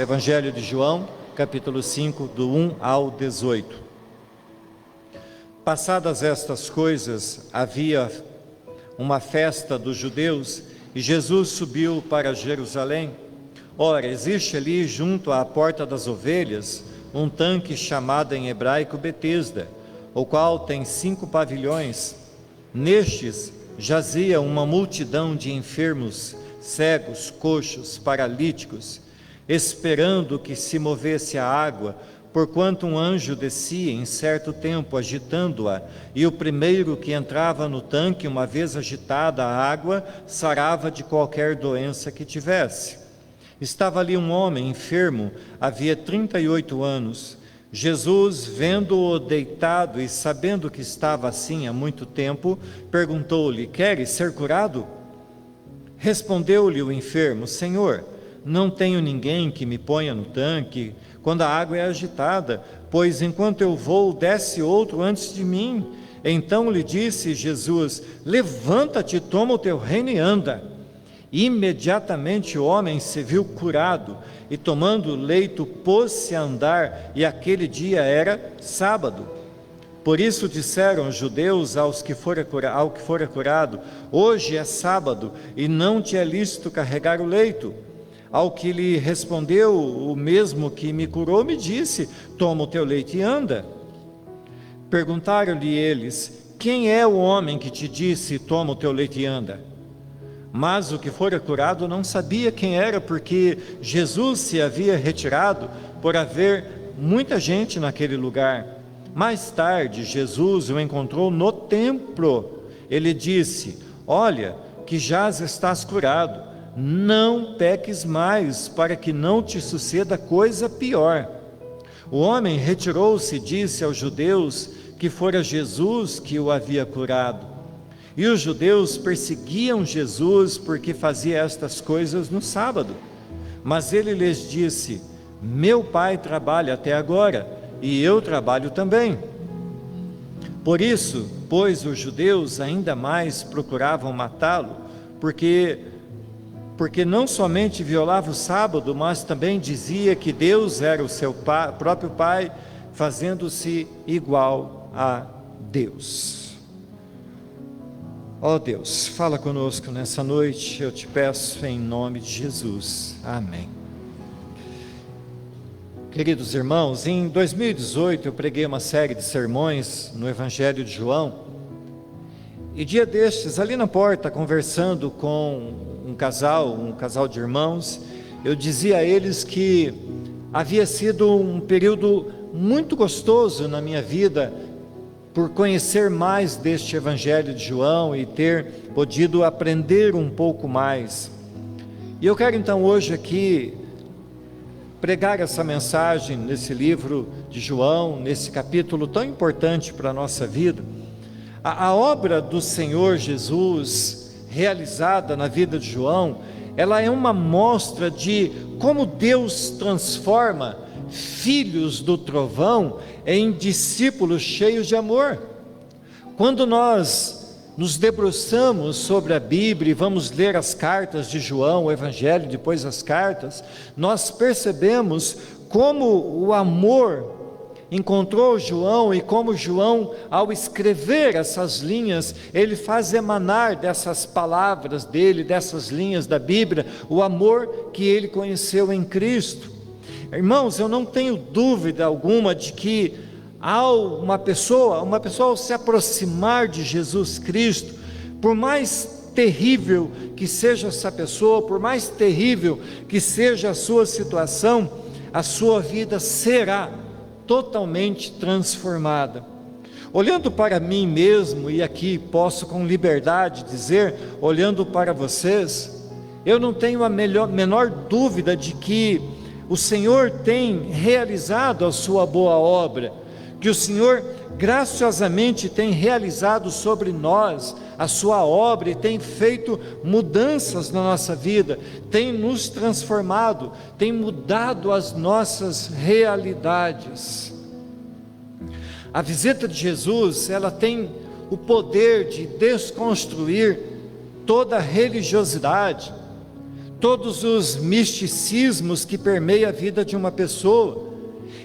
Evangelho de João, capítulo 5, do 1 ao 18. Passadas estas coisas, havia uma festa dos judeus e Jesus subiu para Jerusalém. Ora, existe ali junto à porta das ovelhas um tanque chamado em hebraico Betesda, o qual tem 5 pavilhões. Nestes jazia uma multidão de enfermos, cegos, coxos, paralíticos, esperando que se movesse a água, porquanto um anjo descia em certo tempo agitando-a, e o primeiro que entrava no tanque, uma vez agitada a água, sarava de qualquer doença que tivesse. Estava ali um homem enfermo, havia 38 anos. Jesus, vendo-o deitado e sabendo que estava assim há muito tempo, perguntou-lhe: queres ser curado? Respondeu-lhe o enfermo: Senhor, não tenho ninguém que me ponha no tanque quando a água é agitada, pois enquanto eu vou, desce outro antes de mim. Então lhe disse Jesus: levanta-te, toma o teu reino e anda. Imediatamente o homem se viu curado, e tomando o leito, pôs-se a andar, e aquele dia era sábado. Por isso disseram os judeus ao que fora curado: hoje é sábado, e não te é lícito carregar o leito. Ao que lhe respondeu o mesmo que me curou, me disse: toma o teu leito e anda. Perguntaram-lhe eles: quem é o homem que te disse: toma o teu leito e anda? Mas o que fora curado não sabia quem era, porque Jesus se havia retirado, por haver muita gente naquele lugar. Mais tarde, Jesus o encontrou no templo. Ele disse: olha, que já estás curado, não peques mais, para que não te suceda coisa pior. O homem retirou-se e disse aos judeus que fora Jesus que o havia curado. E os judeus perseguiam Jesus porque fazia estas coisas no sábado. Mas ele lhes disse: meu Pai trabalha até agora, e eu trabalho também. Por isso, pois, os judeus ainda mais procuravam matá-lo, porque não somente violava o sábado, mas também dizia que Deus era o seu próprio Pai, fazendo-se igual a Deus. Ó Deus, fala conosco nessa noite, eu te peço em nome de Jesus. Amém. Queridos irmãos, em 2018 eu preguei uma série de sermões no Evangelho de João, e dia destes, ali na porta, conversando com um casal de irmãos, eu dizia a eles que havia sido um período muito gostoso na minha vida, por conhecer mais deste Evangelho de João e ter podido aprender um pouco mais. E eu quero então hoje aqui pregar essa mensagem nesse livro de João, nesse capítulo tão importante para a nossa vida. A obra do Senhor Jesus, realizada na vida de João, ela é uma mostra de como Deus transforma filhos do trovão em discípulos cheios de amor. Quando nós nos debruçamos sobre a Bíblia e vamos ler as cartas de João, o Evangelho, depois as cartas, nós percebemos como o amor encontrou João e como João, ao escrever essas linhas, ele faz emanar dessas palavras dele, dessas linhas da Bíblia, o amor que ele conheceu em Cristo. Irmãos, eu não tenho dúvida alguma de que ao uma pessoa ao se aproximar de Jesus Cristo, por mais terrível que seja essa pessoa, por mais terrível que seja a sua situação, a sua vida será totalmente transformada. Olhando para mim mesmo, e aqui posso com liberdade dizer, olhando para vocês, eu não tenho a menor dúvida de que o Senhor tem realizado a sua boa obra, que o Senhor graciosamente tem realizado sobre nós a sua obra e tem feito mudanças na nossa vida, tem nos transformado, tem mudado as nossas realidades. A visita de Jesus, ela tem o poder de desconstruir toda a religiosidade, todos os misticismos que permeiam a vida de uma pessoa,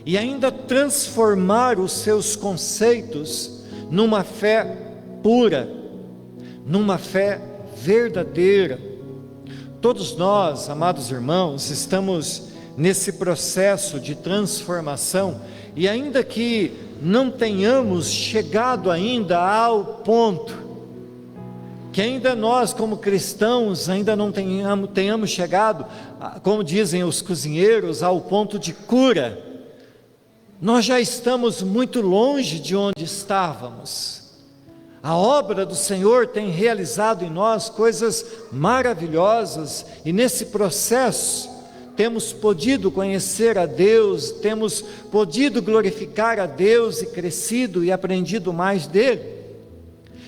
e ainda transformar os seus conceitos numa fé pura, numa fé verdadeira. Todos nós, amados irmãos, estamos nesse processo de transformação, e ainda que não tenhamos chegado ainda ao ponto, que ainda nós como cristãos ainda não tenhamos chegado, como dizem os cozinheiros, ao ponto de cura, nós já estamos muito longe de onde estávamos. A obra do Senhor tem realizado em nós coisas maravilhosas, e nesse processo temos podido conhecer a Deus, temos podido glorificar a Deus e crescido e aprendido mais dele.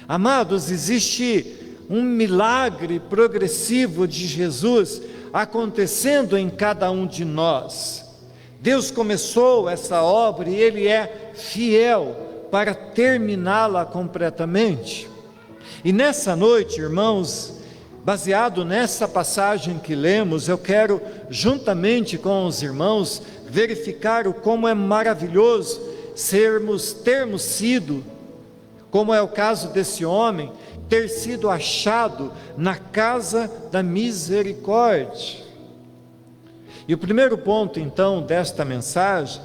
Amados, existe um milagre progressivo de Jesus acontecendo em cada um de nós. Deus começou essa obra e Ele é fiel para terminá-la completamente. E nessa noite, irmãos, baseado nessa passagem que lemos, eu quero, juntamente com os irmãos, verificar o como é maravilhoso termos sido, como é o caso desse homem, ter sido achado na casa da misericórdia. E o primeiro ponto, então, desta mensagem,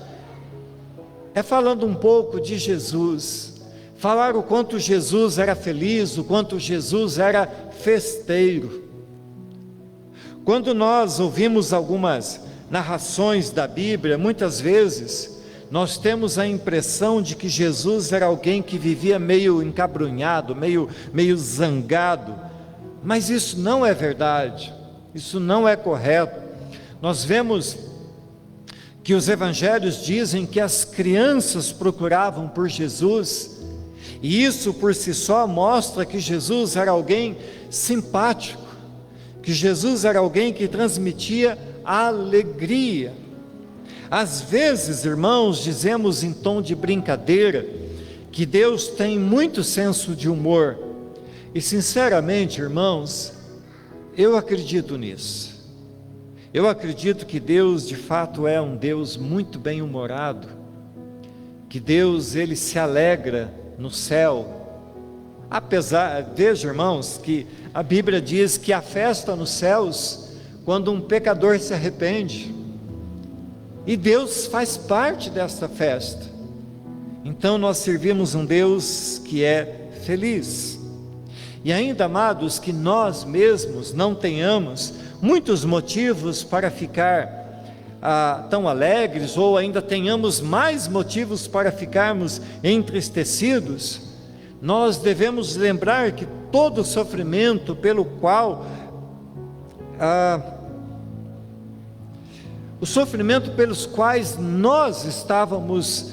é falando um pouco de Jesus, falar o quanto Jesus era feliz, o quanto Jesus era festeiro. Quando nós ouvimos algumas narrações da Bíblia, muitas vezes nós temos a impressão de que Jesus era alguém que vivia meio encabrunhado, meio zangado, mas isso não é verdade, isso não é correto. Nós vemos que os evangelhos dizem que as crianças procuravam por Jesus, e isso por si só mostra que Jesus era alguém simpático, que Jesus era alguém que transmitia alegria. Às vezes, irmãos, dizemos em tom de brincadeira que Deus tem muito senso de humor, e sinceramente, irmãos, eu acredito nisso. Eu acredito que Deus de fato é um Deus muito bem-humorado, que Deus, Ele se alegra no céu, veja, irmãos, que a Bíblia diz que há festa nos céus quando um pecador se arrepende, e Deus faz parte desta festa. Então nós servimos um Deus que é feliz, e ainda, amados, que nós mesmos não tenhamos muitos motivos para ficar tão alegres, ou ainda tenhamos mais motivos para ficarmos entristecidos, nós devemos lembrar que todo sofrimento pelo qual, o sofrimento pelos quais nós estávamos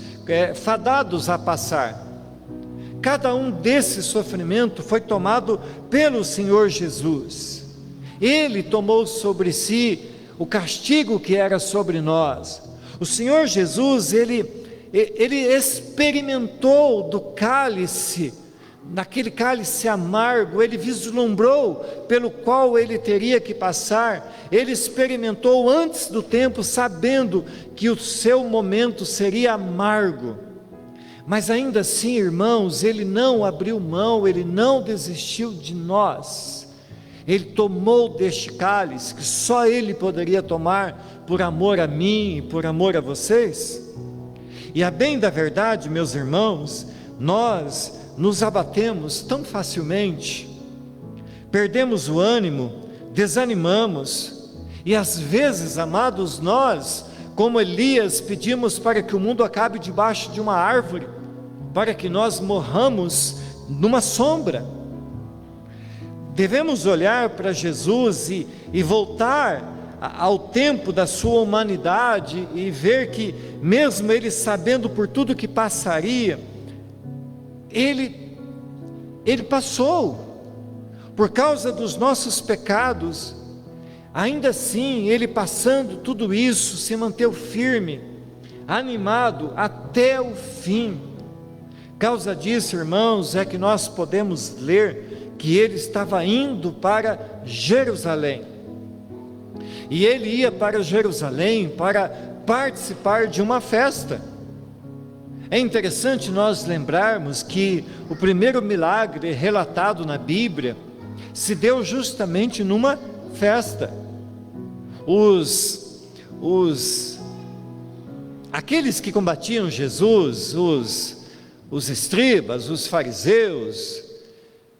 fadados a passar, cada um desses sofrimentos foi tomado pelo Senhor Jesus. Ele tomou sobre si o castigo que era sobre nós. O Senhor Jesus, Ele experimentou do cálice, naquele cálice amargo, Ele vislumbrou pelo qual Ele teria que passar. Ele experimentou antes do tempo, sabendo que o seu momento seria amargo. Mas ainda assim, irmãos, Ele não abriu mão, Ele não desistiu de nós. Ele tomou deste cálice, que só Ele poderia tomar, por amor a mim e por amor a vocês. E a bem da verdade, meus irmãos, nós nos abatemos tão facilmente, perdemos o ânimo, desanimamos, e às vezes, amados, nós, como Elias, pedimos para que o mundo acabe debaixo de uma árvore, para que nós morramos numa sombra. Devemos olhar para Jesus e voltar ao tempo da sua humanidade e ver que, mesmo Ele sabendo por tudo que passaria, Ele passou por causa dos nossos pecados. Ainda assim, Ele passando tudo isso, se manteve firme, animado até o fim. Causa disso, irmãos, é que nós podemos ler que Ele estava indo para Jerusalém. e ele ia para Jerusalém para participar de uma festa. É interessante nós lembrarmos que o primeiro milagre relatado na Bíblia se deu justamente numa festa. Aqueles que combatiam Jesus, os escribas, os fariseus,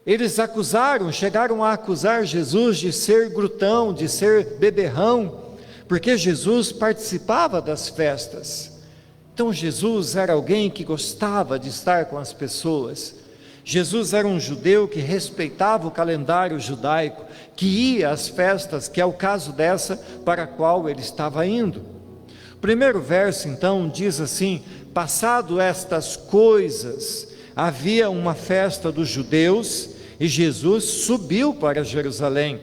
eles chegaram a acusar Jesus de ser glutão, de ser beberrão, porque Jesus participava das festas. Então Jesus era alguém que gostava de estar com as pessoas. Jesus era um judeu que respeitava o calendário judaico, que ia às festas, que é o caso dessa para a qual ele estava indo. O primeiro verso então diz assim: passado estas coisas, havia uma festa dos judeus e Jesus subiu para Jerusalém.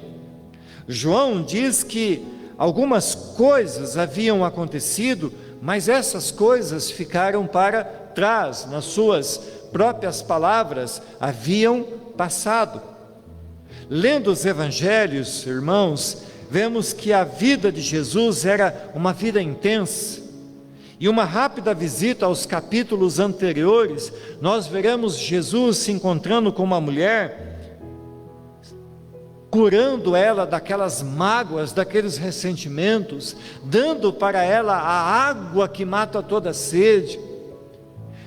João diz que algumas coisas haviam acontecido, mas essas coisas ficaram para trás, nas suas próprias palavras, haviam passado. Lendo os evangelhos, irmãos, vemos que a vida de Jesus era uma vida intensa. E uma rápida visita aos capítulos anteriores, nós veremos Jesus se encontrando com uma mulher, curando ela daquelas mágoas, daqueles ressentimentos, dando para ela a água que mata toda sede.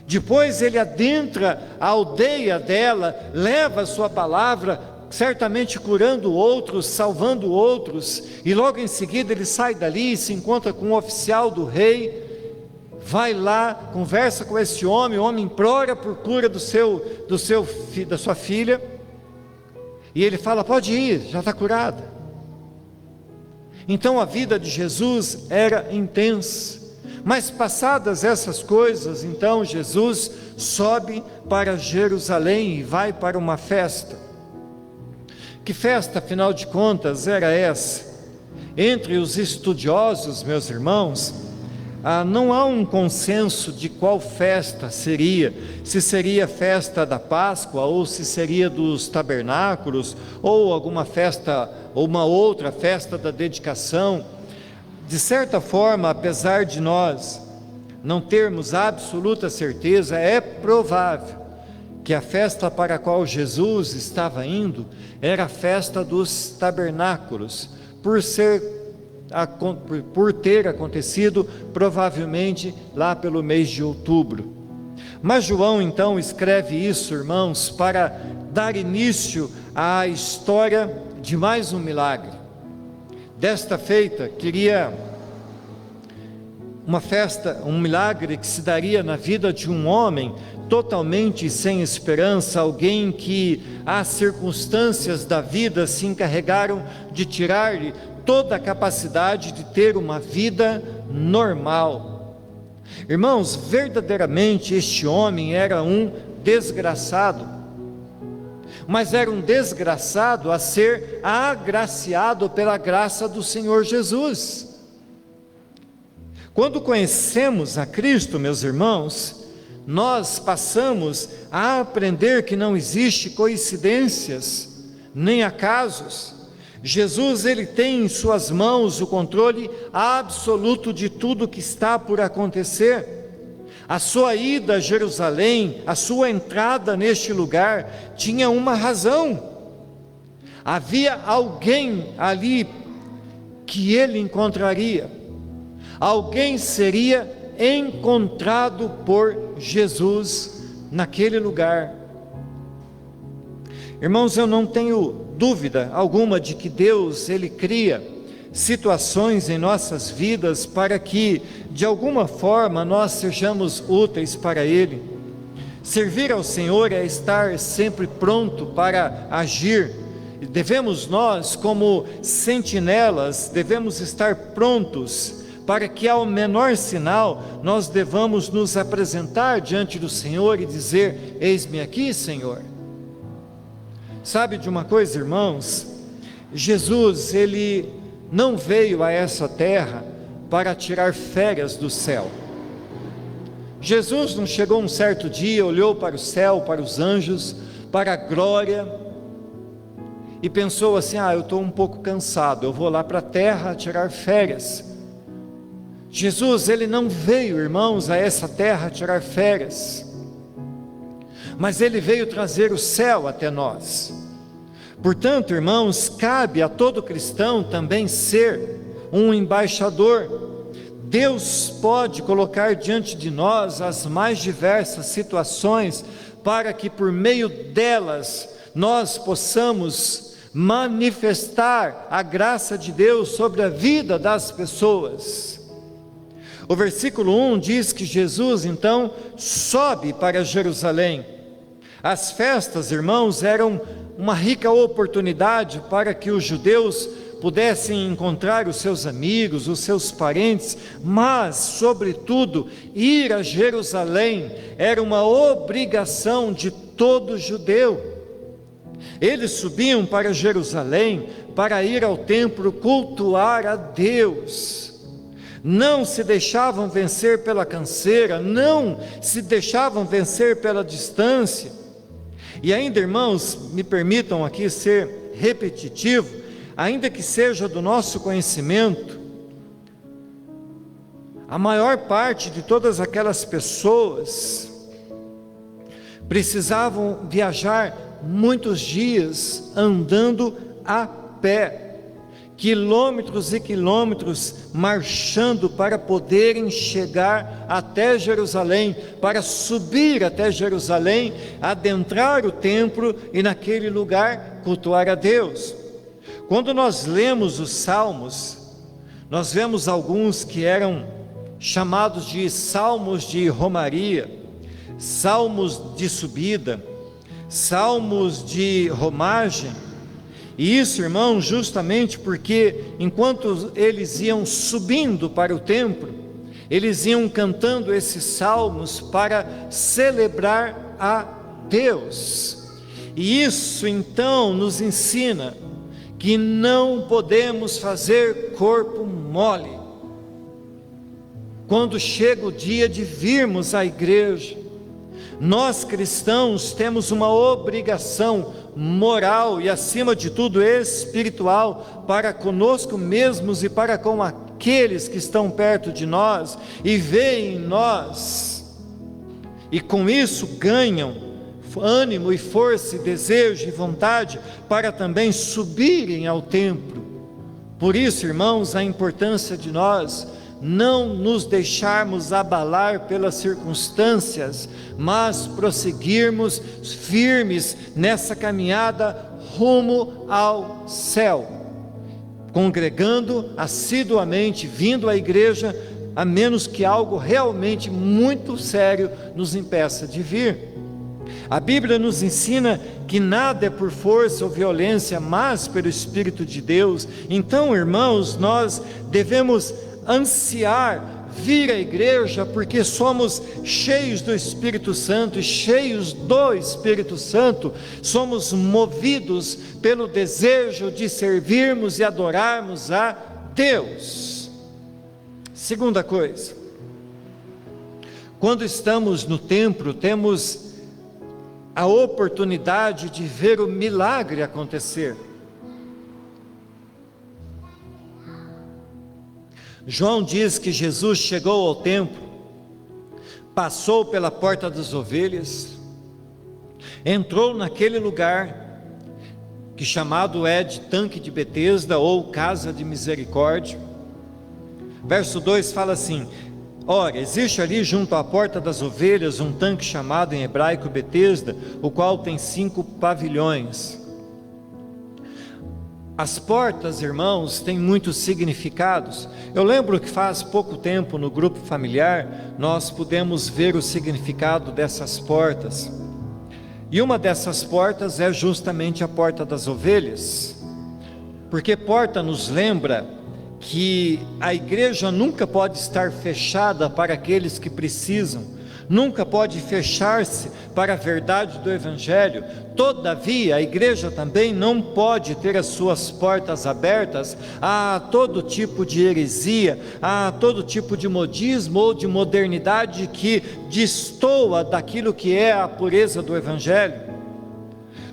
Depois ele adentra a aldeia dela, leva a sua palavra, certamente curando outros, salvando outros, e logo em seguida ele sai dali e se encontra com um oficial do rei, vai lá, conversa com esse homem, o homem implora por cura da sua filha, e ele fala: pode ir, já está curada. Então a vida de Jesus era intensa, mas passadas essas coisas, então Jesus sobe para Jerusalém e vai para uma festa. Que festa, afinal de contas, era essa? Entre os estudiosos, meus irmãos, não há um consenso de qual festa seria, se seria a festa da Páscoa, ou se seria dos tabernáculos, ou alguma festa, ou uma outra festa da dedicação. De certa forma, apesar de nós não termos absoluta certeza, é provável que a festa para a qual Jesus estava indo era a festa dos tabernáculos, por ter acontecido provavelmente lá pelo mês de outubro. Mas João então escreve isso, irmãos, para dar início à história de mais um milagre. Desta feita, queria uma festa, um milagre que se daria na vida de um homem totalmente sem esperança, alguém que as circunstâncias da vida se encarregaram de tirar-lhe toda a capacidade de ter uma vida normal. Irmãos, verdadeiramente este homem era um desgraçado, mas era um desgraçado a ser agraciado pela graça do Senhor Jesus. Quando conhecemos a Cristo, meus irmãos, nós passamos a aprender que não existe coincidências, nem acasos. Jesus, ele tem em suas mãos o controle absoluto de tudo que está por acontecer. A sua ida a Jerusalém, a sua entrada neste lugar, tinha uma razão. Havia alguém ali que ele encontraria. Alguém seria encontrado por Jesus naquele lugar. Irmãos, eu não tenho dúvida alguma de que Deus, ele cria situações em nossas vidas para que, de alguma forma, nós sejamos úteis para Ele. Servir ao Senhor é estar sempre pronto para agir. Devemos nós, como sentinelas, devemos estar prontos para que ao menor sinal nós devamos nos apresentar diante do Senhor e dizer: eis-me aqui, Senhor. Sabe de uma coisa, irmãos? Jesus, ele não veio a essa terra para tirar férias do céu. Jesus não chegou um certo dia, olhou para o céu, para os anjos, para a glória, e pensou assim: eu estou um pouco cansado, eu vou lá para a terra tirar férias. Jesus, ele não veio, irmãos, a essa terra tirar férias, mas ele veio trazer o céu até nós. Portanto, irmãos, cabe a todo cristão também ser um embaixador. Deus pode colocar diante de nós as mais diversas situações, para que por meio delas nós possamos manifestar a graça de Deus sobre a vida das pessoas. O versículo 1 diz que Jesus então sobe para Jerusalém. As festas, irmãos, eram uma rica oportunidade para que os judeus pudessem encontrar os seus amigos, os seus parentes, mas, sobretudo, ir a Jerusalém era uma obrigação de todo judeu. Eles subiam para Jerusalém para ir ao templo cultuar a Deus. Não se deixavam vencer pela canseira, não se deixavam vencer pela distância. E ainda, irmãos, me permitam aqui ser repetitivo, ainda que seja do nosso conhecimento, a maior parte de todas aquelas pessoas precisavam viajar muitos dias andando a pé, quilômetros e quilômetros marchando para poderem chegar até Jerusalém, para subir até Jerusalém, adentrar o templo e naquele lugar cultuar a Deus. Quando nós lemos os Salmos, nós vemos alguns que eram chamados de salmos de romaria, salmos de subida, salmos de romagem. E isso, irmão, justamente porque enquanto eles iam subindo para o templo, eles iam cantando esses salmos para celebrar a Deus. E isso então nos ensina que não podemos fazer corpo mole. Quando chega o dia de virmos à igreja, nós cristãos temos uma obrigação moral e, acima de tudo, espiritual, para conosco mesmos e para com aqueles que estão perto de nós e veem em nós, e com isso ganham ânimo e força e desejo e vontade para também subirem ao templo. Por isso, irmãos, a importância de nós não nos deixarmos abalar pelas circunstâncias, mas prosseguirmos firmes nessa caminhada rumo ao céu, congregando assiduamente, vindo à igreja, a menos que algo realmente muito sério nos impeça de vir. A Bíblia nos ensina que nada é por força ou violência, mas pelo Espírito de Deus. Então, irmãos, nós devemos ansiar vir à igreja, porque somos cheios do Espírito Santo, e cheios do Espírito Santo, somos movidos pelo desejo de servirmos e adorarmos a Deus. Segunda coisa, quando estamos no templo, temos a oportunidade de ver o milagre acontecer. João diz que Jesus chegou ao templo, passou pela porta das ovelhas, entrou naquele lugar que chamado é de tanque de Betesda ou casa de misericórdia. Verso 2 fala assim: ora, existe ali junto à porta das ovelhas um tanque chamado em hebraico Betesda, o qual tem 5 pavilhões. As portas, irmãos, têm muitos significados. Eu lembro que faz pouco tempo no grupo familiar nós pudemos ver o significado dessas portas. E uma dessas portas é justamente a porta das ovelhas, porque porta nos lembra que a igreja nunca pode estar fechada para aqueles que precisam, nunca pode fechar-se para a verdade do Evangelho. Todavia, a igreja também não pode ter as suas portas abertas a todo tipo de heresia, a todo tipo de modismo ou de modernidade que destoa daquilo que é a pureza do Evangelho.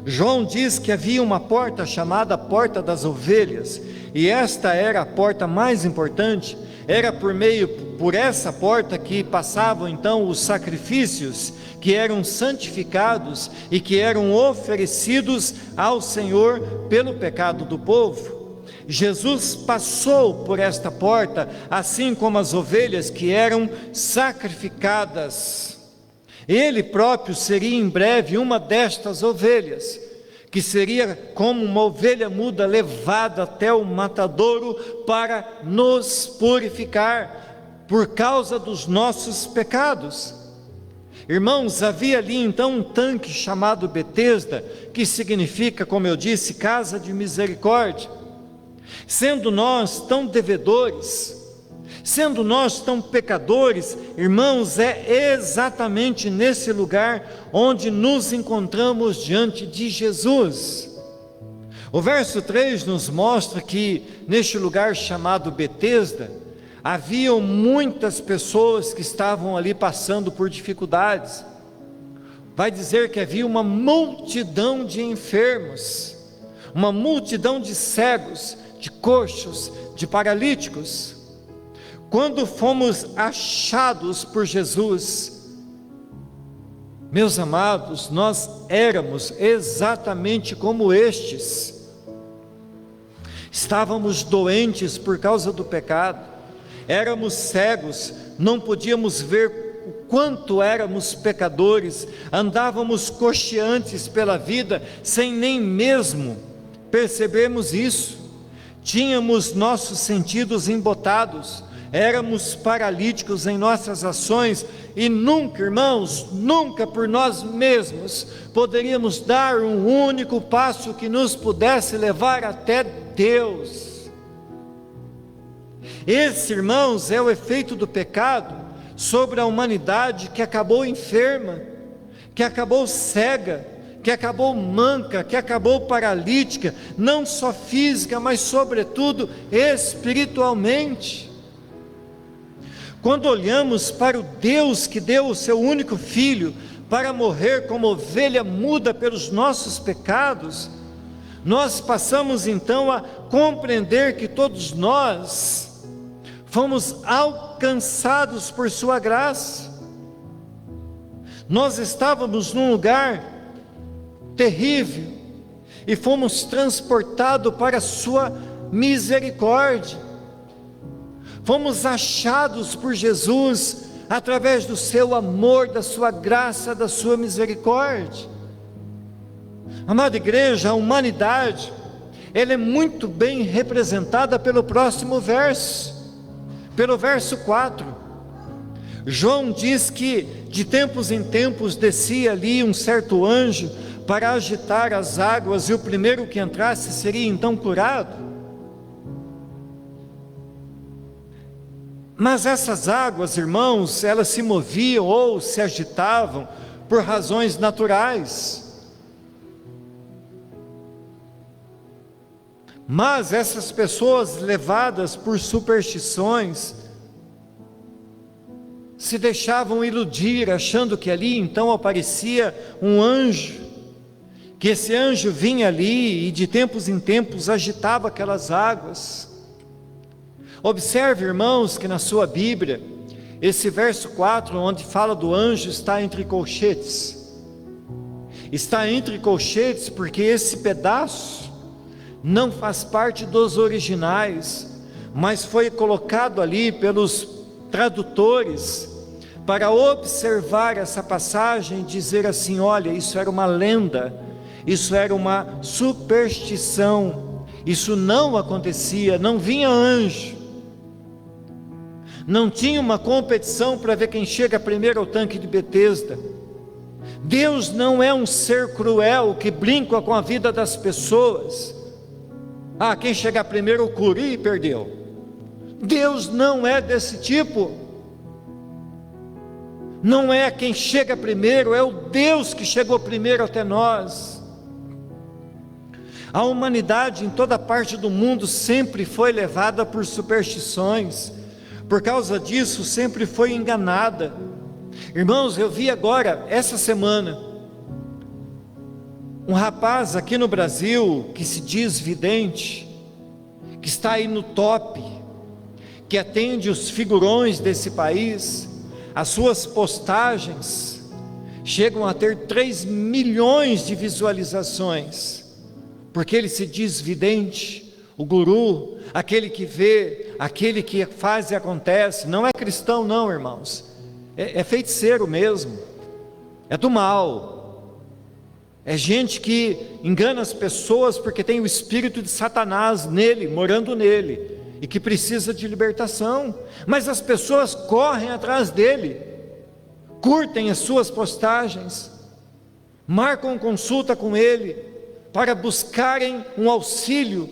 João diz que havia uma porta chamada Porta das Ovelhas, e esta era a porta mais importante. Era por essa porta que passavam então os sacrifícios que eram santificados e que eram oferecidos ao Senhor pelo pecado do povo. Jesus passou por esta porta, assim como as ovelhas que eram sacrificadas. Ele próprio seria em breve uma destas ovelhas, que seria como uma ovelha muda levada até o matadouro para nos purificar por causa dos nossos pecados. Irmãos, havia ali então um tanque chamado Betesda, que significa, como eu disse, casa de misericórdia. Sendo nós tão devedores, sendo nós tão pecadores, irmãos, é exatamente nesse lugar onde nos encontramos diante de Jesus. O verso 3 nos mostra que neste lugar chamado Betesda, haviam muitas pessoas que estavam ali passando por dificuldades. Vai dizer que havia uma multidão de enfermos, uma multidão de cegos, de coxos, de paralíticos. Quando fomos achados por Jesus, meus amados, nós éramos exatamente como estes. Estávamos doentes por causa do pecado, éramos cegos, não podíamos ver o quanto éramos pecadores, andávamos coxeantes pela vida, sem nem mesmo percebermos isso. Tínhamos nossos sentidos embotados, éramos paralíticos em nossas ações, e nunca, irmãos, nunca por nós mesmos poderíamos dar um único passo que nos pudesse levar até Deus. Esse, irmãos, é o efeito do pecado sobre a humanidade, que acabou enferma, que acabou cega, que acabou manca, que acabou paralítica, não só física, mas sobretudo espiritualmente. Quando olhamos para o Deus que deu o seu único filho para morrer como ovelha muda pelos nossos pecados, nós passamos então a compreender que todos nós fomos alcançados por sua graça. Nós estávamos num lugar terrível e fomos transportados para a sua misericórdia. Fomos achados por Jesus através do seu amor, da sua graça, da sua misericórdia. Amada igreja, a humanidade, ela é muito bem representada pelo próximo verso, pelo verso 4. João diz que de tempos em tempos descia ali um certo anjo para agitar as águas, e o primeiro que entrasse seria então curado. Mas essas águas, irmãos, elas se moviam ou se agitavam por razões naturais. Mas essas pessoas, levadas por superstições, se deixavam iludir, achando que ali então aparecia um anjo, que esse anjo vinha ali e de tempos em tempos agitava aquelas águas. Observe, irmãos, que na sua Bíblia, esse verso 4, onde fala do anjo, está entre colchetes. Está entre colchetes porque esse pedaço não faz parte dos originais, mas foi colocado ali pelos tradutores para observar essa passagem e dizer assim: olha, isso era uma lenda, isso era uma superstição, isso não acontecia, não vinha anjo, não tinha uma competição para ver quem chega primeiro ao tanque de Betesda. Deus não é um ser cruel que brinca com a vida das pessoas. Quem chegar primeiro cura e perdeu. Deus não é desse tipo. Não é quem chega primeiro, é o Deus que chegou primeiro até nós. A humanidade em toda parte do mundo sempre foi levada por superstições. Por causa disso sempre foi enganada. Irmãos, eu vi agora, essa semana, Um rapaz aqui no Brasil que se diz vidente, que está aí no top, que atende os figurões desse país, as suas postagens chegam a ter 3 milhões de visualizações, porque ele se diz vidente, o guru, aquele que vê, aquele que faz e acontece. Não é cristão não, irmãos, é feiticeiro mesmo, é do mal, é gente que engana as pessoas porque tem o espírito de Satanás nele, morando nele, e que precisa de libertação, mas as pessoas correm atrás dele, curtem as suas postagens, marcam consulta com ele, para buscarem um auxílio,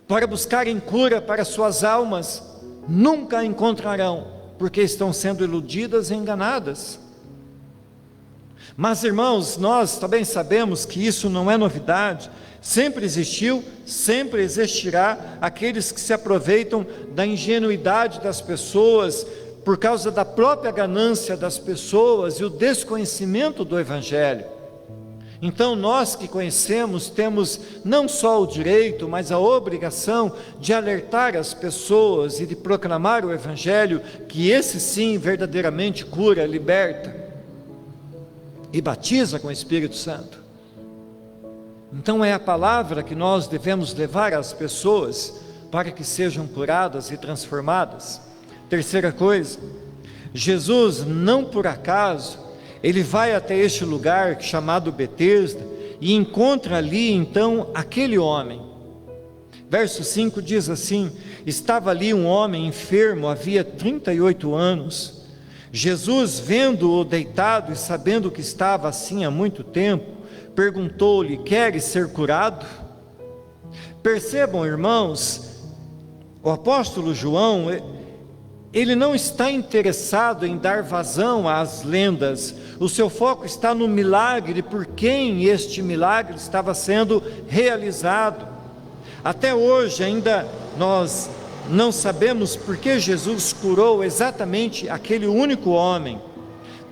para buscarem cura para suas almas. Nunca a encontrarão, porque estão sendo iludidas e enganadas. Mas irmãos, nós também sabemos que isso não é novidade, sempre existiu, sempre existirá aqueles que se aproveitam da ingenuidade das pessoas, por causa da própria ganância das pessoas e o desconhecimento do Evangelho. Então nós que conhecemos, temos não só o direito, mas a obrigação de alertar as pessoas e de proclamar o Evangelho, que esse sim verdadeiramente cura, liberta e batiza com o Espírito Santo. Então é a palavra que nós devemos levar às pessoas, para que sejam curadas e transformadas. Terceira coisa, Jesus não por acaso, ele vai até este lugar chamado Betesda, e encontra ali então aquele homem. Verso 5 diz assim: estava ali um homem enfermo, havia 38 anos. Jesus, vendo-o deitado e sabendo que estava assim há muito tempo, perguntou-lhe: queres ser curado? Percebam, irmãos, o apóstolo João, ele não está interessado em dar vazão às lendas, o seu foco está no milagre, por quem este milagre estava sendo realizado. Até hoje ainda nós não sabemos por que Jesus curou exatamente aquele único homem.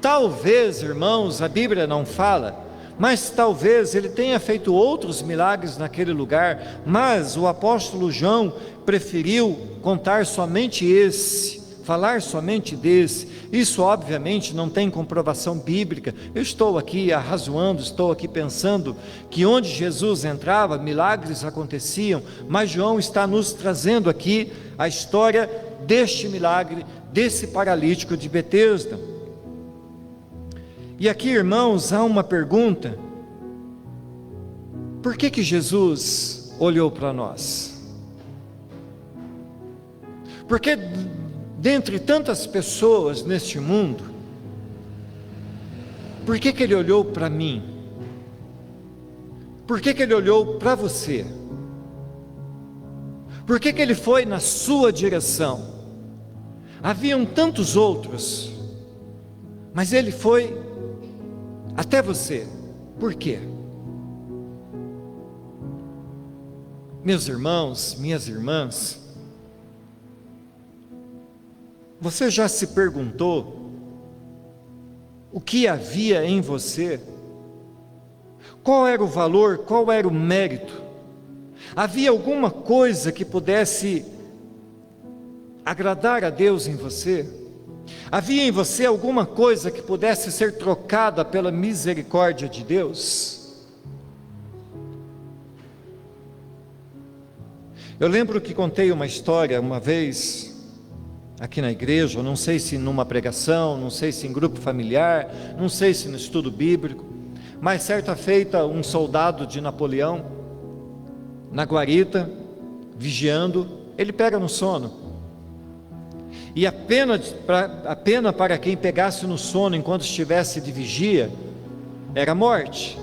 Talvez, irmãos, a Bíblia não fala, mas talvez ele tenha feito outros milagres naquele lugar, mas o apóstolo João preferiu contar somente esse, falar somente desse. Isso obviamente não tem comprovação bíblica. Eu estou aqui arrazoando, estou aqui pensando que onde Jesus entrava, milagres aconteciam, mas João está nos trazendo aqui a história deste milagre, desse paralítico de Betesda. E aqui, irmãos, há uma pergunta: por que Jesus olhou para nós? Porque dentre tantas pessoas neste mundo, por que ele olhou para mim? Por que ele olhou para você? Por que ele foi na sua direção? Haviam tantos outros, mas ele foi até você. Por quê? Meus irmãos, minhas irmãs, você já se perguntou o que havia em você? Qual era o valor, qual era o mérito? Havia alguma coisa que pudesse agradar a Deus em você? Havia em você alguma coisa que pudesse ser trocada pela misericórdia de Deus? Eu lembro que contei uma história uma vez aqui na igreja, não sei se numa pregação, não sei se em grupo familiar, não sei se no estudo bíblico, mas certa feita um soldado de Napoleão, na guarita, vigiando, ele pega no sono. E a pena para quem pegasse no sono enquanto estivesse de vigia, era a morte.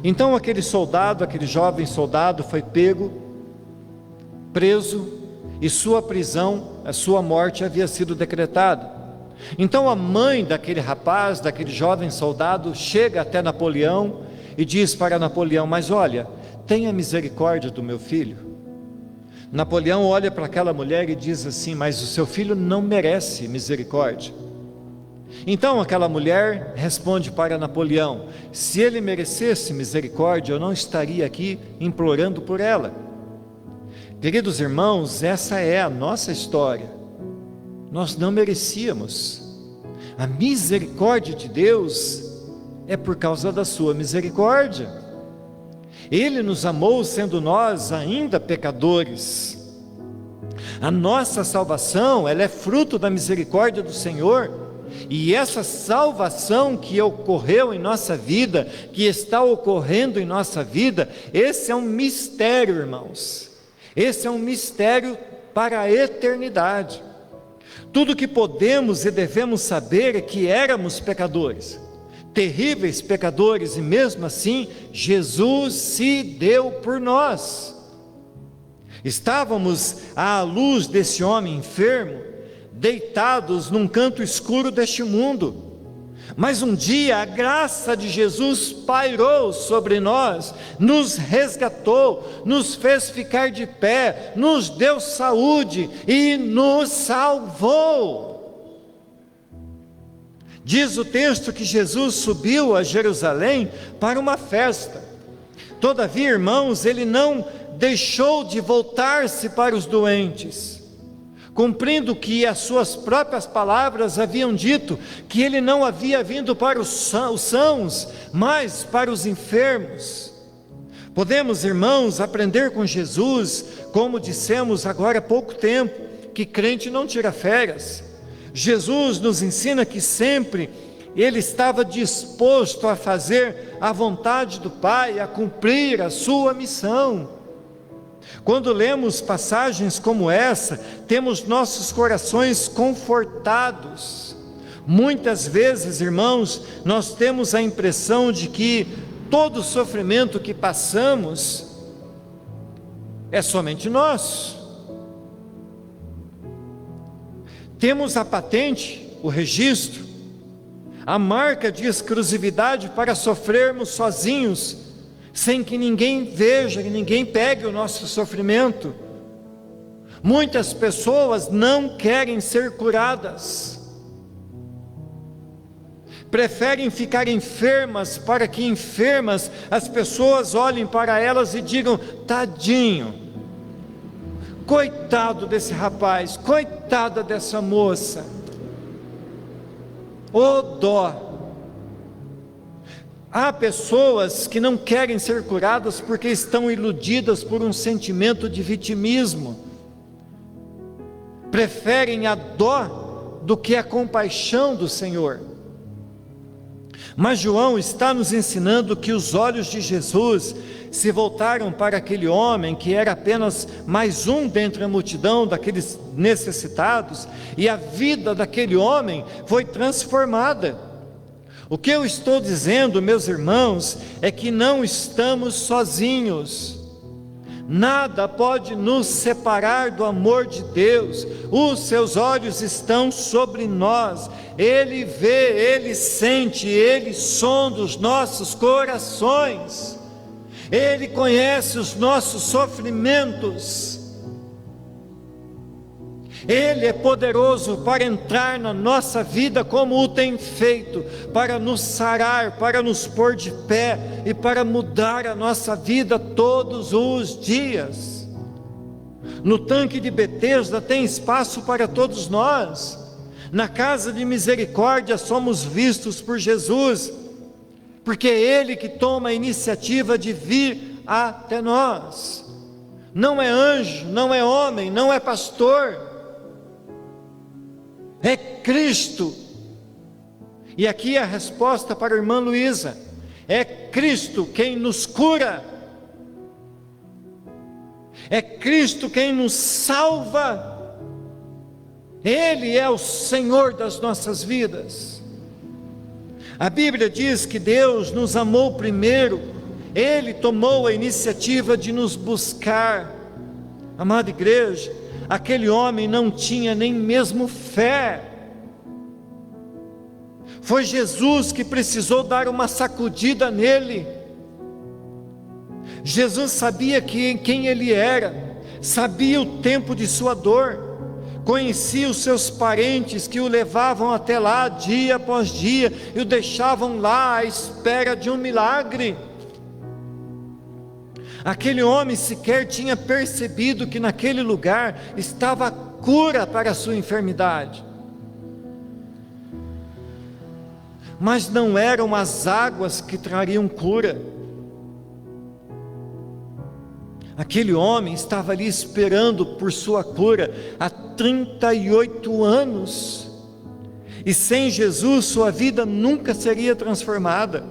Então aquele soldado, aquele jovem soldado foi pego, preso, e sua prisão, a sua morte havia sido decretada. Então a mãe daquele rapaz, daquele jovem soldado, chega até Napoleão e diz para Napoleão: mas olha, tenha misericórdia do meu filho. Napoleão olha para aquela mulher e diz assim: mas o seu filho não merece misericórdia. Então aquela mulher responde para Napoleão: se ele merecesse misericórdia, eu não estaria aqui implorando por ela. Queridos irmãos, essa é a nossa história. Nós não merecíamos. A misericórdia de Deus é por causa da sua misericórdia. Ele nos amou sendo nós ainda pecadores. A nossa salvação, ela é fruto da misericórdia do Senhor. E essa salvação que ocorreu em nossa vida, que está ocorrendo em nossa vida, esse é um mistério, irmãos. Esse é um mistério para a eternidade. Tudo que podemos e devemos saber é que éramos pecadores, terríveis pecadores, e mesmo assim, Jesus se deu por nós. Estávamos à luz desse homem enfermo, deitados num canto escuro deste mundo. Mas um dia a graça de Jesus pairou sobre nós, nos resgatou, nos fez ficar de pé, nos deu saúde e nos salvou. Diz o texto que Jesus subiu a Jerusalém para uma festa. Todavia, irmãos, ele não deixou de voltar-se para os doentes, cumprindo que as suas próprias palavras haviam dito, que ele não havia vindo para os sãos, mas para os enfermos. Podemos, irmãos, aprender com Jesus, como dissemos agora há pouco tempo, que crente não tira férias. Jesus nos ensina que sempre ele estava disposto a fazer a vontade do Pai, a cumprir a sua missão. Quando lemos passagens como essa, temos nossos corações confortados. Muitas vezes, irmãos, nós temos a impressão de que todo o sofrimento que passamos é somente nosso. Temos a patente, o registro, a marca de exclusividade para sofrermos sozinhos, sem que ninguém veja, que ninguém pegue o nosso sofrimento. Muitas pessoas não querem ser curadas, preferem ficar enfermas, para que enfermas as pessoas olhem para elas e digam: tadinho, coitado desse rapaz, coitada dessa moça, ô dó. Há pessoas que não querem ser curadas porque estão iludidas por um sentimento de vitimismo, preferem a dó do que a compaixão do Senhor. Mas João está nos ensinando que os olhos de Jesus se voltaram para aquele homem que era apenas mais um dentre a multidão daqueles necessitados, e a vida daquele homem foi transformada. O que eu estou dizendo, meus irmãos, é que não estamos sozinhos. Nada pode nos separar do amor de Deus. Os seus olhos estão sobre nós. Ele vê, Ele sente, Ele sonda os nossos corações. Ele conhece os nossos sofrimentos. Ele é poderoso para entrar na nossa vida como o tem feito, para nos sarar, para nos pôr de pé e para mudar a nossa vida todos os dias. No tanque de Betesda tem espaço para todos nós. Na casa de misericórdia somos vistos por Jesus, porque é Ele que toma a iniciativa de vir até nós. Não é anjo, não é homem, não é pastor, é Cristo. E aqui a resposta para a irmã Luísa: é Cristo quem nos cura, é Cristo quem nos salva, Ele é o Senhor das nossas vidas. A Bíblia diz que Deus nos amou primeiro, Ele tomou a iniciativa de nos buscar. Amada igreja, aquele homem não tinha nem mesmo fé. Foi Jesus que precisou dar uma sacudida nele. Jesus sabia quem ele era, sabia o tempo de sua dor, conhecia os seus parentes que o levavam até lá dia após dia e o deixavam lá à espera de um milagre. Aquele homem sequer tinha percebido que naquele lugar estava a cura para a sua enfermidade. Mas não eram as águas que trariam cura. Aquele homem estava ali esperando por sua cura há 38 anos. E sem Jesus sua vida nunca seria transformada.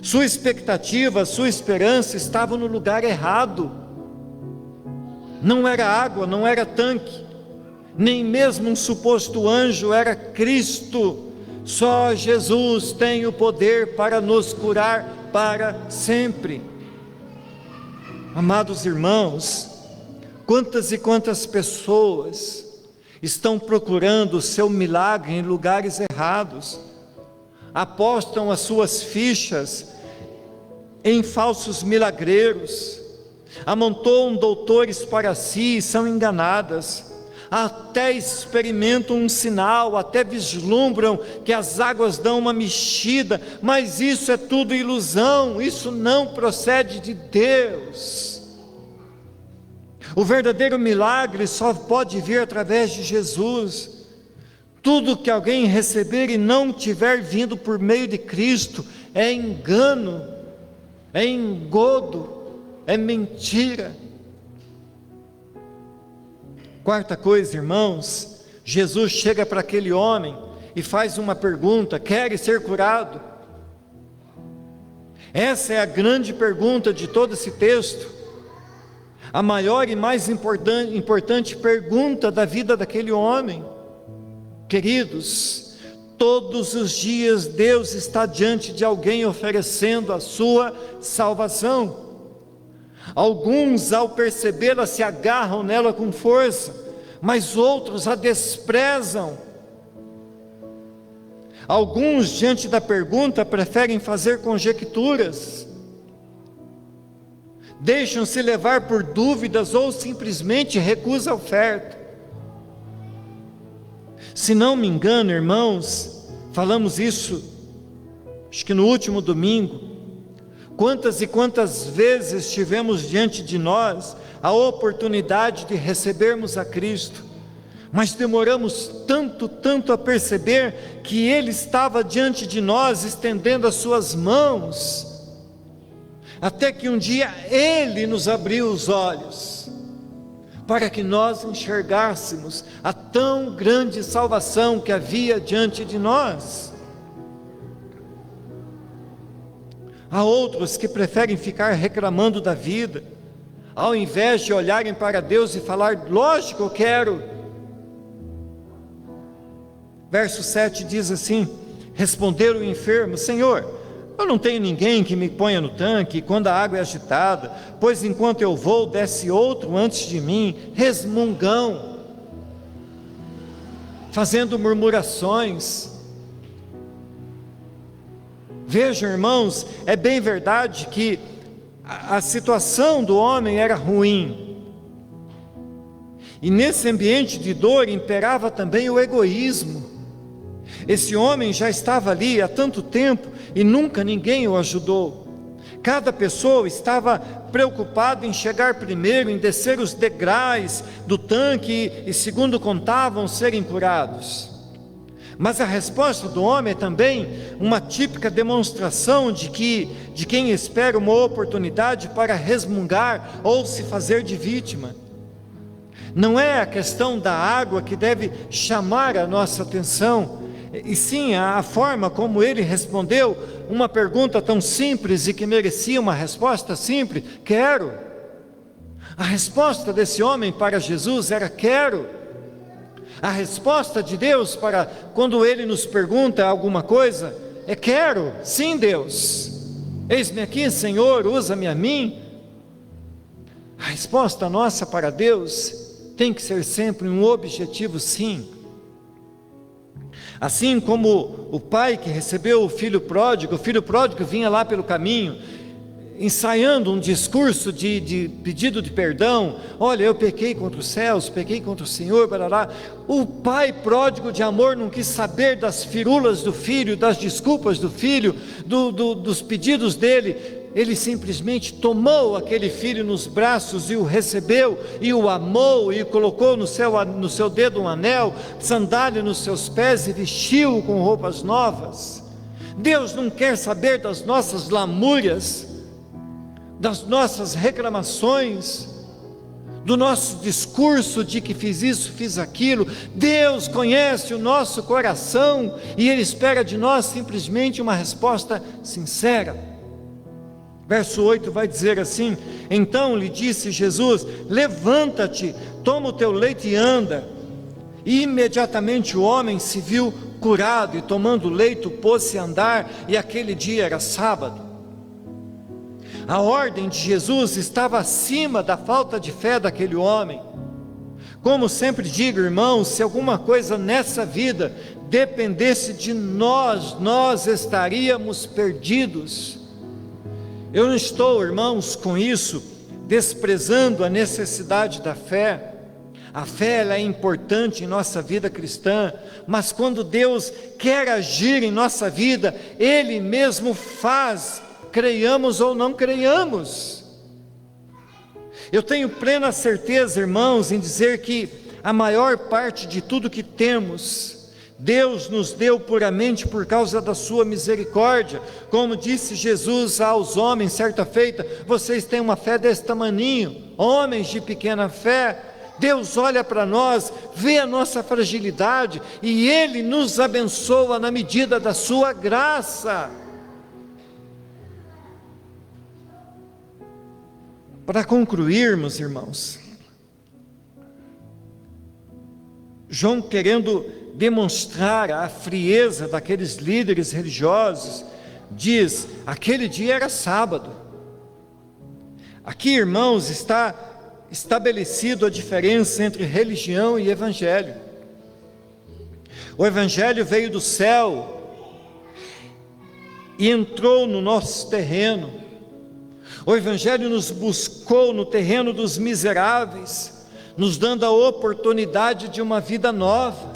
Sua expectativa, sua esperança estava no lugar errado. Não era água, não era tanque, nem mesmo um suposto anjo, era Cristo. Só Jesus tem o poder para nos curar para sempre. Amados irmãos, quantas e quantas pessoas estão procurando o seu milagre em lugares errados, apostam as suas fichas em falsos milagreiros, amontoam doutores para si e são enganadas, até experimentam um sinal, até vislumbram que as águas dão uma mexida, mas isso é tudo ilusão, isso não procede de Deus. O verdadeiro milagre só pode vir através de Jesus. Tudo que alguém receber e não tiver vindo por meio de Cristo é engano, é engodo, é mentira. Quarta coisa, irmãos, Jesus chega para aquele homem e faz uma pergunta: queres ser curado? Essa é a grande pergunta de todo esse texto, a maior e mais importante pergunta da vida daquele homem. Queridos, todos os dias Deus está diante de alguém oferecendo a sua salvação. Alguns, ao percebê-la, se agarram nela com força, mas outros a desprezam. Alguns, diante da pergunta, preferem fazer conjecturas, deixam-se levar por dúvidas ou simplesmente recusam a oferta. Se não me engano, irmãos, falamos isso, acho que no último domingo, quantas e quantas vezes tivemos diante de nós a oportunidade de recebermos a Cristo, mas demoramos tanto a perceber que Ele estava diante de nós, estendendo as suas mãos, até que um dia Ele nos abriu os olhos, para que nós enxergássemos a tão grande salvação que havia diante de nós. Há outros que preferem ficar reclamando da vida, ao invés de olharem para Deus e falar: lógico, eu quero. Verso 7 diz assim: respondeu o enfermo: Senhor, eu não tenho ninguém que me ponha no tanque quando a água é agitada, pois enquanto eu vou, desce outro antes de mim. Resmungão, fazendo murmurações. Vejam, irmãos, é bem verdade que a situação do homem era ruim, e nesse ambiente de dor imperava também o egoísmo. Esse homem já estava ali há tanto tempo e nunca ninguém o ajudou. Cada pessoa estava preocupada em chegar primeiro, em descer os degraus do tanque e, segundo contavam, serem curados. Mas a resposta do homem é também uma típica demonstração de quem espera uma oportunidade para resmungar ou se fazer de vítima. Não é a questão da água que deve chamar a nossa atenção, e sim a forma como ele respondeu uma pergunta tão simples e que merecia uma resposta simples: quero. A resposta desse homem para Jesus era: quero. A resposta de Deus para quando Ele nos pergunta alguma coisa é: quero, sim Deus, eis-me aqui Senhor, usa-me a mim. A resposta nossa para Deus tem que ser sempre um objetivo sim. Assim como o pai que recebeu o filho pródigo vinha lá pelo caminho, ensaiando um discurso de pedido de perdão. Olha, eu pequei contra os céus, pequei contra o Senhor, barará. O pai pródigo de amor não quis saber das firulas do filho, das desculpas do filho, dos pedidos dele. Ele simplesmente tomou aquele filho nos braços e o recebeu, e o amou, e colocou no seu dedo um anel, sandália nos seus pés, e vestiu-o com roupas novas. Deus não quer saber das nossas lamúrias, das nossas reclamações, do nosso discurso de que fiz isso, fiz aquilo. Deus conhece o nosso coração, e Ele espera de nós simplesmente uma resposta sincera. Verso 8 vai dizer assim: então lhe disse Jesus: levanta-te, toma o teu leito e anda. E imediatamente o homem se viu curado, e tomando o leito pôs-se a andar, e aquele dia era sábado. A ordem de Jesus estava acima da falta de fé daquele homem. Como sempre digo, irmãos, se alguma coisa nessa vida dependesse de nós, nós estaríamos perdidos. Eu não estou, irmãos, com isso desprezando a necessidade da fé. A fé ela é importante em nossa vida cristã, mas quando Deus quer agir em nossa vida, Ele mesmo faz, creiamos ou não creiamos. Eu tenho plena certeza, irmãos, em dizer que a maior parte de tudo que temos, Deus nos deu puramente por causa da sua misericórdia. Como disse Jesus aos homens certa feita: vocês têm uma fé desse tamaninho, homens de pequena fé. Deus olha para nós, vê a nossa fragilidade, e Ele nos abençoa na medida da sua graça. Para concluirmos, irmãos, João, querendo demonstrar a frieza daqueles líderes religiosos, diz: aquele dia era sábado. Aqui, irmãos, está estabelecido a diferença entre religião e evangelho. O evangelho veio do céu e entrou no nosso terreno. O evangelho nos buscou no terreno dos miseráveis, nos dando a oportunidade de uma vida nova.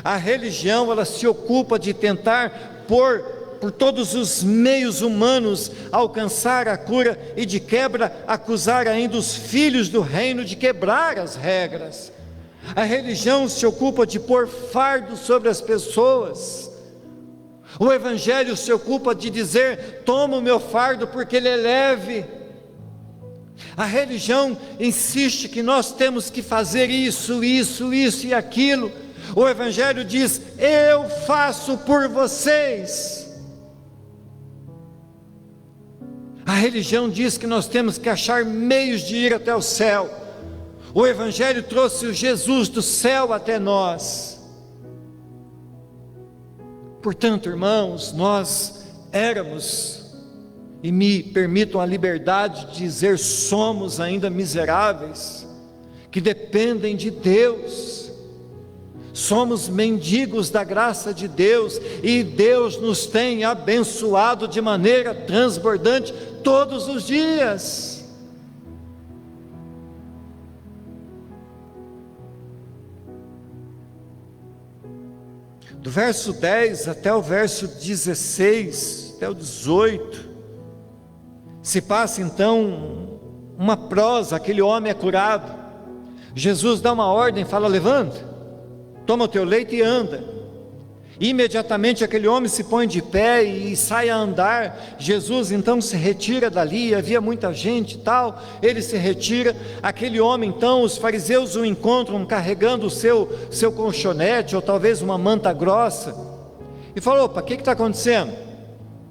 A religião, ela se ocupa de tentar por todos os meios humanos alcançar a cura, e de quebra acusar ainda os filhos do reino de quebrar as regras. A religião se ocupa de pôr fardo sobre as pessoas. O evangelho se ocupa de dizer: toma o meu fardo porque ele é leve. A religião insiste que nós temos que fazer isso e aquilo. O evangelho diz: eu faço por vocês. A religião diz que nós temos que achar meios de ir até o céu. O evangelho trouxe o Jesus do céu até nós. Portanto, irmãos, nós éramos, e me permitam a liberdade de dizer, somos ainda miseráveis, que dependem de Deus. Somos mendigos da graça de Deus, e Deus nos tem abençoado de maneira transbordante todos os dias. Do verso 10 até o verso 16, até o 18, se passa então uma prosa. Aquele homem é curado. Jesus dá uma ordem, fala: levanta, toma o teu leito e anda. Imediatamente aquele homem se põe de pé e sai a andar. Jesus então se retira dali, havia muita gente e tal, ele se retira. Aquele homem então, os fariseus o encontram carregando o seu colchonete, ou talvez uma manta grossa, e falou: opa, o que está acontecendo?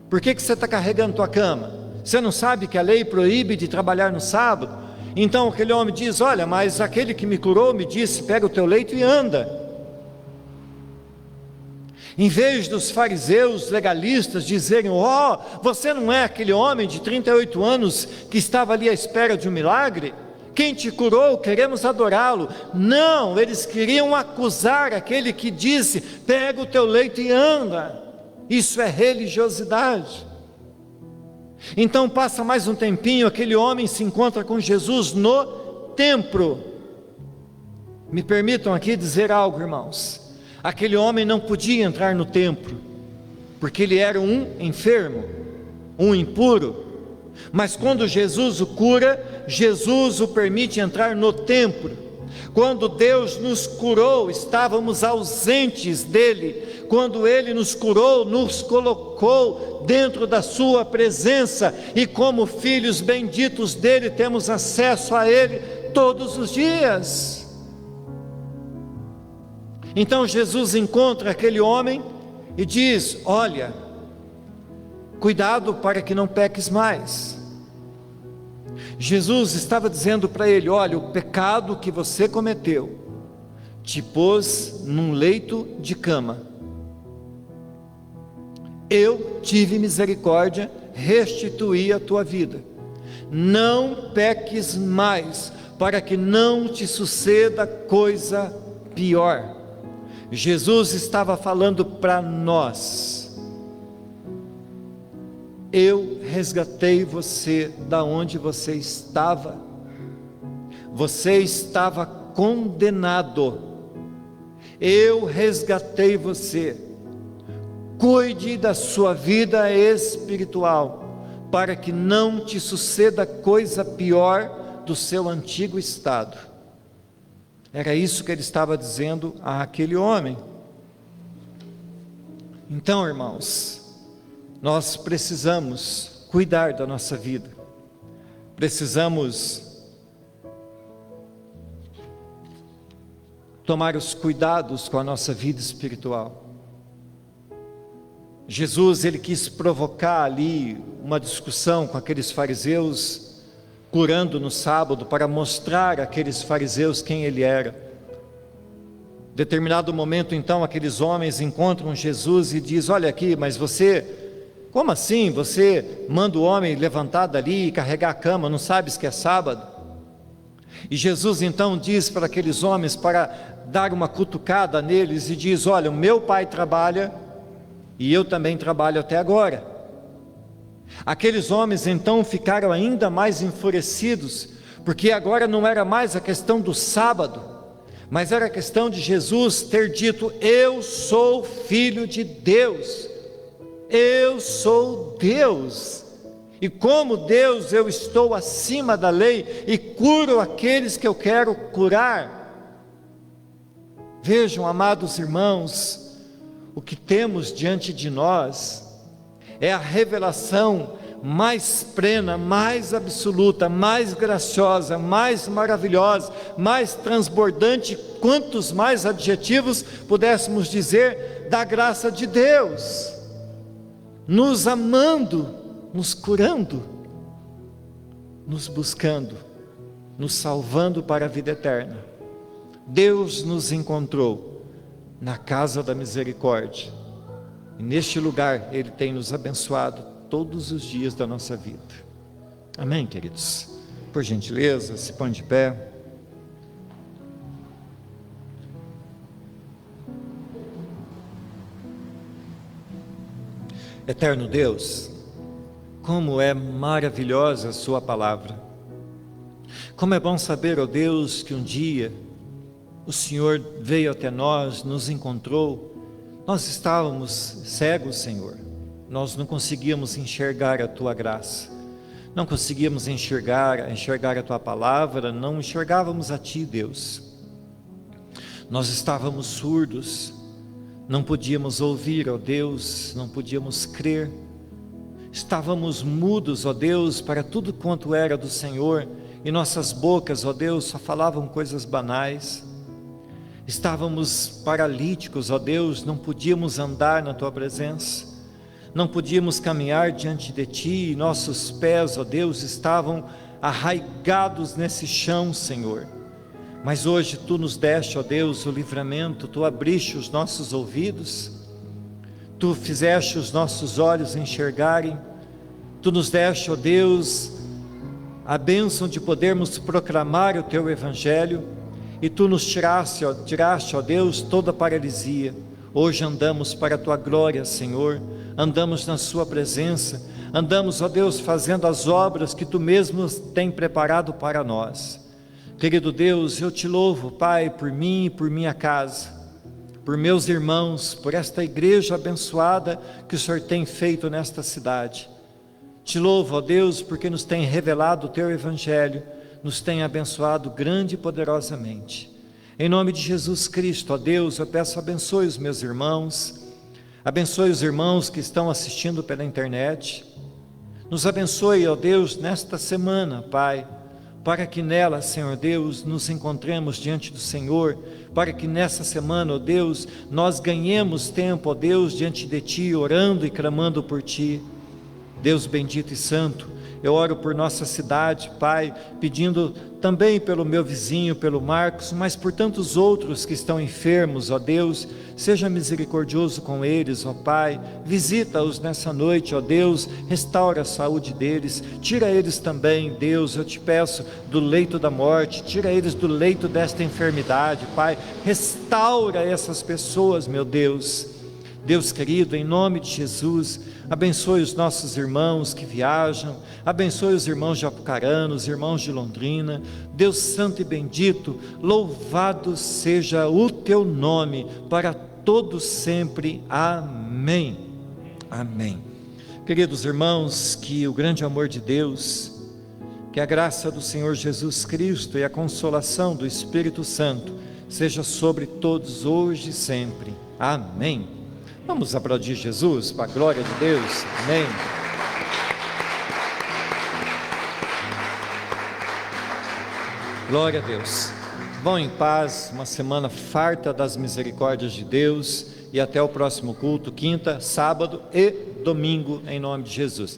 Por que você está carregando tua cama? Você não sabe que a lei proíbe de trabalhar no sábado? Então aquele homem diz: olha, mas aquele que me curou me disse: pega o teu leito e anda. Em vez dos fariseus legalistas dizerem: você não é aquele homem de 38 anos que estava ali à espera de um milagre? Quem te curou? Queremos adorá-lo. Não, eles queriam acusar aquele que disse: pega o teu leito e anda. Isso é religiosidade. Então passa mais um tempinho, aquele homem se encontra com Jesus no templo. Me permitam aqui dizer algo, irmãos. Aquele homem não podia entrar no templo, porque ele era um enfermo, um impuro. Mas quando Jesus o cura, Jesus o permite entrar no templo. Quando Deus nos curou, estávamos ausentes dele. Quando Ele nos curou, nos colocou dentro da sua presença, e como filhos benditos dele, temos acesso a Ele todos os dias. Então Jesus encontra aquele homem e diz: olha, cuidado para que não peques mais. Jesus estava dizendo para ele: olha, o pecado que você cometeu te pôs num leito de cama. Eu tive misericórdia, restituí a tua vida. Não peques mais, para que não te suceda coisa pior. Jesus estava falando para nós: eu resgatei você da onde você estava. Você estava condenado. Eu resgatei você. Cuide da sua vida espiritual, para que não te suceda coisa pior do seu antigo estado. Era isso que ele estava dizendo àquele homem. Então, irmãos, nós precisamos cuidar da nossa vida, precisamos tomar os cuidados com a nossa vida espiritual. Jesus, ele quis provocar ali uma discussão com aqueles fariseus, curando no sábado, para mostrar àqueles fariseus quem ele era. Em determinado momento, então, aqueles homens encontram Jesus e diz: olha aqui, mas você, como assim? Você manda o homem levantar dali e carregar a cama, não sabes que é sábado? E Jesus então diz para aqueles homens, para dar uma cutucada neles, e diz: olha, o meu pai trabalha, e eu também trabalho até agora. Aqueles homens então ficaram ainda mais enfurecidos, porque agora não era mais a questão do sábado, mas era a questão de Jesus ter dito: eu sou filho de Deus, eu sou Deus, e como Deus eu estou acima da lei, e curo aqueles que eu quero curar. Vejam, amados irmãos, o que temos diante de nós é a revelação mais plena, mais absoluta, mais graciosa, mais maravilhosa, mais transbordante, quantos mais adjetivos pudéssemos dizer, da graça de Deus, nos amando, nos curando, nos buscando, nos salvando para a vida eterna. Deus nos encontrou na casa da misericórdia, e neste lugar Ele tem nos abençoado todos os dias da nossa vida. Amém, queridos? Por gentileza, se põe de pé. Eterno Deus, como é maravilhosa a sua palavra. Como é bom saber, ó Deus, que um dia o Senhor veio até nós, nos encontrou. Nós estávamos cegos, Senhor. Nós não conseguíamos enxergar a Tua graça. Não conseguíamos enxergar a Tua palavra, não enxergávamos a Ti, Deus. Nós estávamos surdos, não podíamos ouvir, ó Deus, não podíamos crer. Estávamos mudos, ó Deus, para tudo quanto era do Senhor, e nossas bocas, ó Deus, só falavam coisas banais. Estávamos paralíticos, ó Deus, não podíamos andar na Tua presença, não podíamos caminhar diante de Ti, e nossos pés, ó Deus, estavam arraigados nesse chão, Senhor. Mas hoje Tu nos deste, ó Deus, o livramento, Tu abriste os nossos ouvidos, Tu fizeste os nossos olhos enxergarem, Tu nos deste, ó Deus, a bênção de podermos proclamar o Teu Evangelho, e Tu nos tiraste, ó Deus, toda a paralisia. Hoje andamos para a tua glória, Senhor, andamos na sua presença, andamos, ó Deus, fazendo as obras que tu mesmo tem preparado para nós. Querido Deus, eu te louvo, Pai, por mim e por minha casa, por meus irmãos, por esta igreja abençoada que o Senhor tem feito nesta cidade. Te louvo, ó Deus, porque nos tem revelado o teu evangelho, nos tem abençoado grande e poderosamente. Em nome de Jesus Cristo, ó Deus, eu peço abençoe os meus irmãos, abençoe os irmãos que estão assistindo pela internet, nos abençoe, ó Deus, nesta semana, Pai, para que nela, Senhor Deus, nos encontremos diante do Senhor, para que nessa semana, ó Deus, nós ganhemos tempo, ó Deus, diante de Ti, orando e clamando por Ti. Deus bendito e santo, eu oro por nossa cidade, Pai, pedindo também pelo meu vizinho, pelo Marcos, mas por tantos outros que estão enfermos, ó Deus, seja misericordioso com eles, ó Pai, visita-os nessa noite, ó Deus, restaura a saúde deles, tira eles também, Deus, eu te peço, do leito da morte, tira eles do leito desta enfermidade, Pai, restaura essas pessoas, meu Deus. Deus querido, em nome de Jesus, abençoe os nossos irmãos que viajam, abençoe os irmãos de Apucarana, os irmãos de Londrina. Deus santo e bendito, louvado seja o teu nome, para todos sempre. Amém. Amém. Queridos irmãos, que o grande amor de Deus, que a graça do Senhor Jesus Cristo e a consolação do Espírito Santo seja sobre todos hoje e sempre. Amém. Vamos aplaudir Jesus, para a glória de Deus. Amém. Glória a Deus. Vão em paz, uma semana farta das misericórdias de Deus, e até o próximo culto, quinta, sábado e domingo, em nome de Jesus.